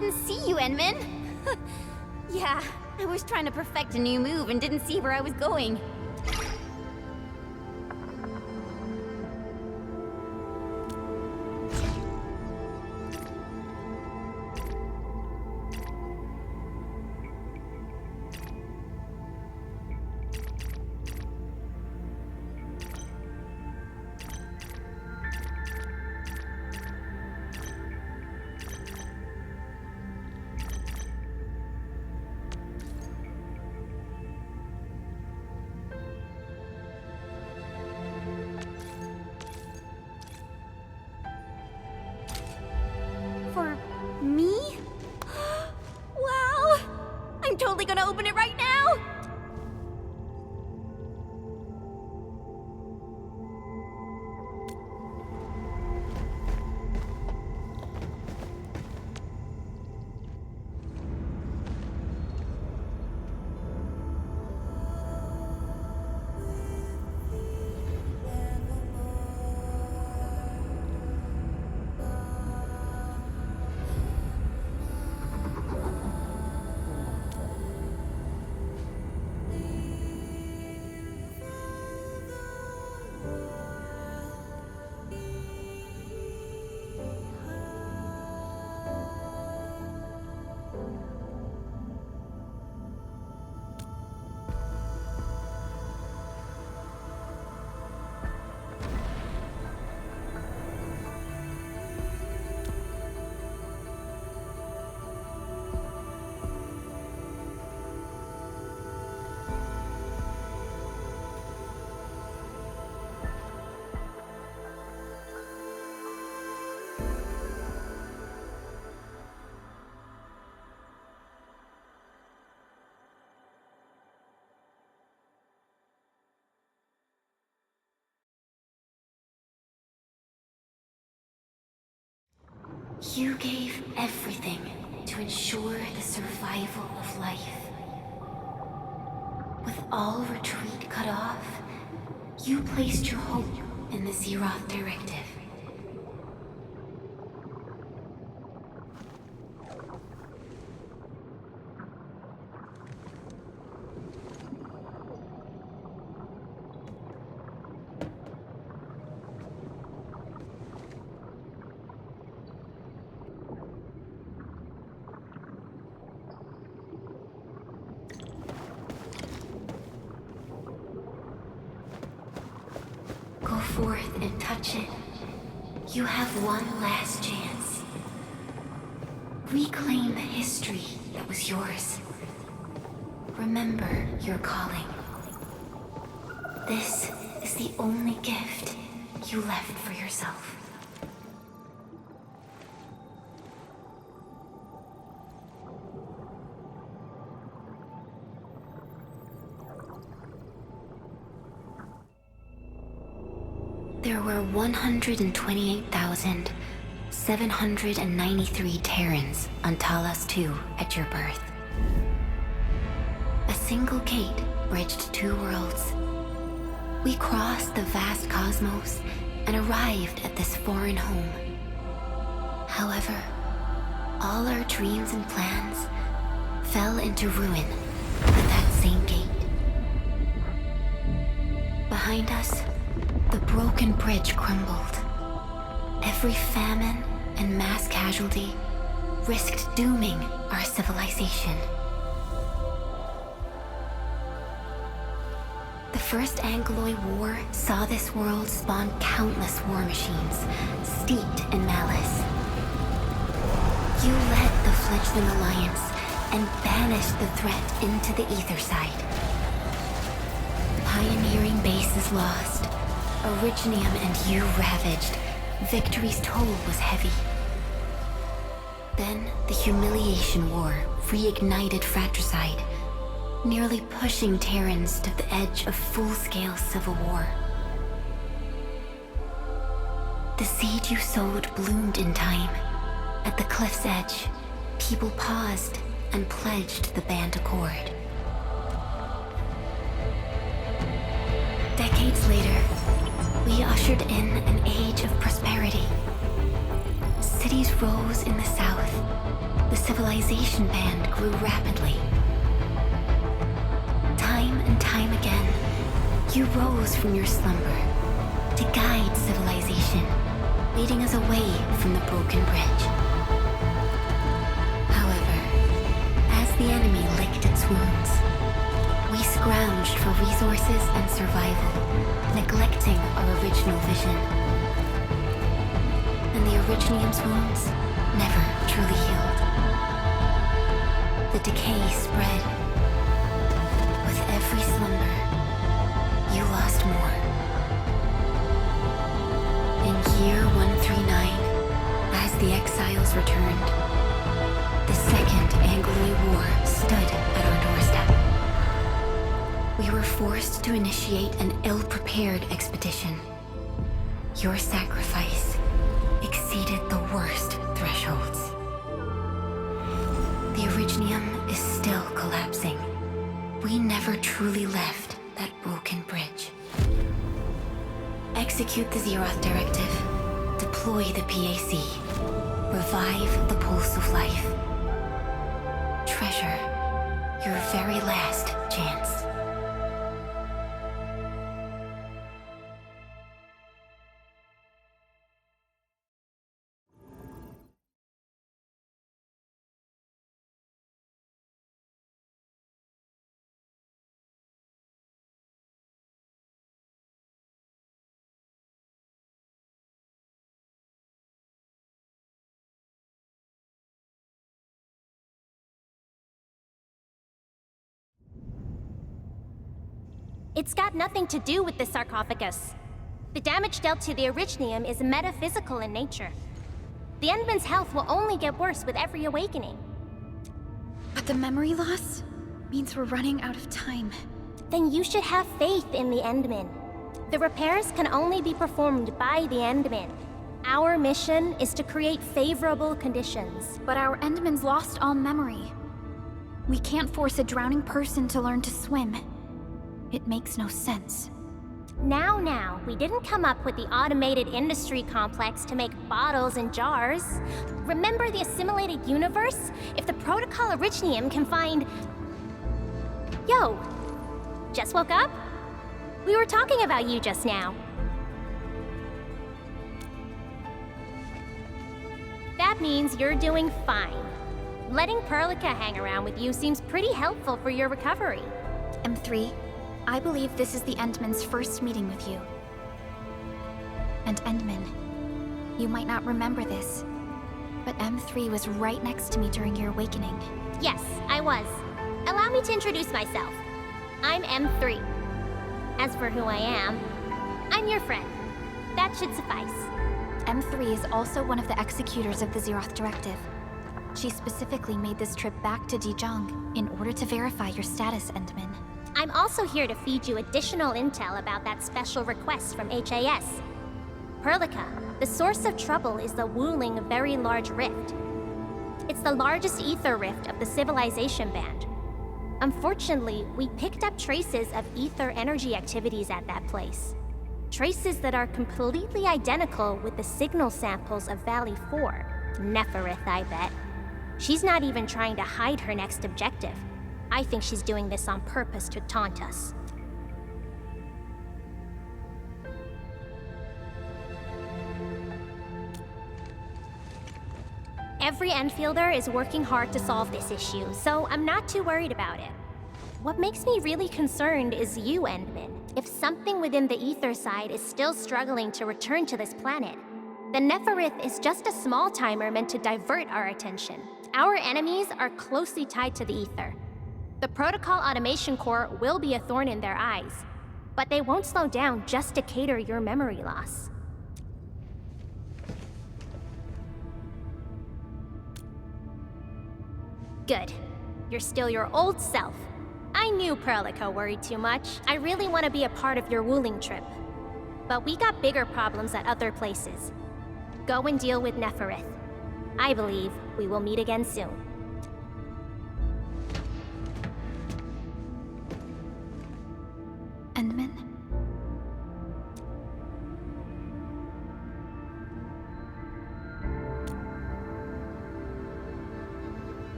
didn't see you, Enman. Yeah, I was trying to perfect a new move and didn't see where I was going. For me? Wow! I'm totally gonna open it right now! You gave everything to ensure the survival of life. With all retreat cut off, you placed your hope in the Zeroth Directive. Go forth and touch it. You have one last chance. Reclaim the history that was yours. Remember your calling. This is the only gift you left for yourself. There were 128,793 Terrans on Talos II at your birth. A single gate bridged two worlds. We crossed the vast cosmos and arrived at this foreign home. However, all our dreams and plans fell into ruin at that same gate. Behind us, the broken bridge crumbled. Every famine and mass casualty risked dooming our civilization. The First Angloid War saw this world spawn countless war machines, steeped in malice. You led the fledgling alliance and banished the threat into the ether side. Pioneering bases lost, Originium and you ravaged. Victory's toll was heavy. Then the humiliation war reignited fratricide, nearly pushing Terrans to the edge of full-scale civil war. The seed you sowed bloomed in time. At the cliff's edge, people paused and pledged the Band Accord. Decades later, we ushered in an age of prosperity. Cities rose in the south, the civilization band grew rapidly. Time and time again, you rose from your slumber to guide civilization, leading us away from the broken bridge. However, as the enemy licked its wounds, we scrounged for resources and survival, neglecting our original vision. And the Originium's wounds never truly healed. The decay spread. With every slumber, you lost more. In year 139, as the exiles returned, the Second Anglo War stood at our doorstep. We were forced to initiate an ill-prepared expedition. Your sacrifice exceeded the worst thresholds. The Originium is still collapsing. We never truly left that broken bridge. Execute the Zeroth Directive. Deploy the PAC. Revive the Pulse of Life. Treasure your very last chance. It's got nothing to do with the sarcophagus. The damage dealt to the Originium is metaphysical in nature. The Endman's health will only get worse with every awakening. But the memory loss means we're running out of time. Then you should have faith in the Endman. The repairs can only be performed by the Endman. Our mission is to create favorable conditions. But our Endman's lost all memory. We can't force a drowning person to learn to swim. It makes no sense. Now, we didn't come up with the automated industry complex to make bottles and jars. Remember the assimilated universe? If the Protocol Originium can find... Yo, just woke up? We were talking about you just now. That means you're doing fine. Letting Perlica hang around with you seems pretty helpful for your recovery. M3, I believe this is the Endman's first meeting with you. And Endman, you might not remember this, but M3 was right next to me during your awakening. Yes, I was. Allow me to introduce myself. I'm M3. As for who I am, I'm your friend. That should suffice. M3 is also one of the executors of the Zeroth Directive. She specifically made this trip back to Dijiang in order to verify your status, Endman. I'm also here to feed you additional intel about that special request from HAS. Perlica, the source of trouble is the Wuling Very Large Rift. It's the largest ether rift of the civilization band. Unfortunately, we picked up traces of ether energy activities at that place. Traces that are completely identical with the signal samples of Valley 4. Neferith, I bet. She's not even trying to hide her next objective. I think she's doing this on purpose to taunt us. Every Enfielder is working hard to solve this issue, so I'm not too worried about it. What makes me really concerned is you, Endman. If something within the ether side is still struggling to return to this planet, then Neferith is just a small timer meant to divert our attention. Our enemies are closely tied to the ether. The Protocol Automation Core will be a thorn in their eyes, but they won't slow down just to cater your memory loss. Good. You're still your old self. I knew Perlica worried too much. I really want to be a part of your Wuling trip. But we got bigger problems at other places. Go and deal with Neferith. I believe we will meet again soon. Endman?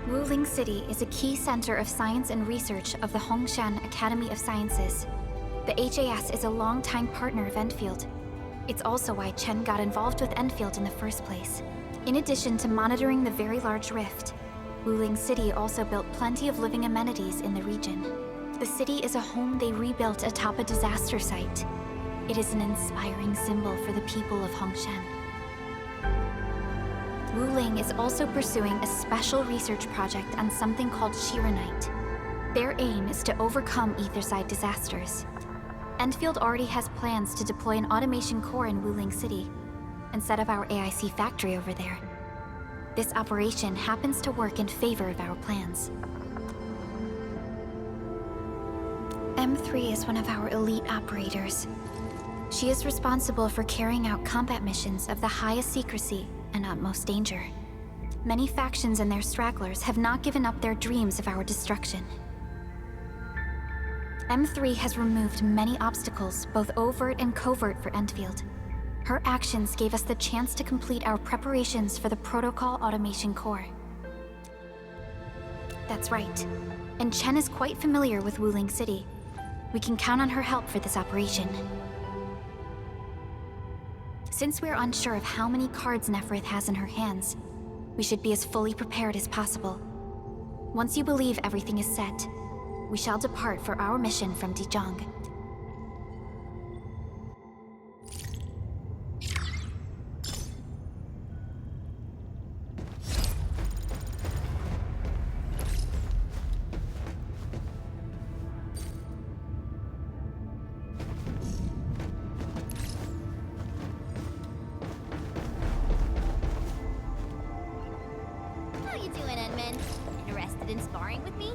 Wuling City is a key center of science and research of the Hongshan Academy of Sciences. The HAS is a longtime partner of Enfield. It's also why Chen got involved with Enfield in the first place. In addition to monitoring the Very Large Rift, Wuling City also built plenty of living amenities in the region. The city is a home they rebuilt atop a disaster site. It is an inspiring symbol for the people of Hongshan. Wuling is also pursuing a special research project on something called Shiranite. Their aim is to overcome Etherside disasters. Enfield already has plans to deploy an automation core in Wuling City and set up our AIC factory over there. This operation happens to work in favor of our plans. M3 is one of our elite operators. She is responsible for carrying out combat missions of the highest secrecy and utmost danger. Many factions and their stragglers have not given up their dreams of our destruction. M3 has removed many obstacles, both overt and covert, for Enfield. Her actions gave us the chance to complete our preparations for the Protocol Automation Core. That's right. And Chen is quite familiar with Wuling City. We can count on her help for this operation. Since we're unsure of how many cards Neferith has in her hands, we should be as fully prepared as possible. Once you believe everything is set, we shall depart for our mission from Dijiang. How you doing, Edmund? Interested in sparring with me?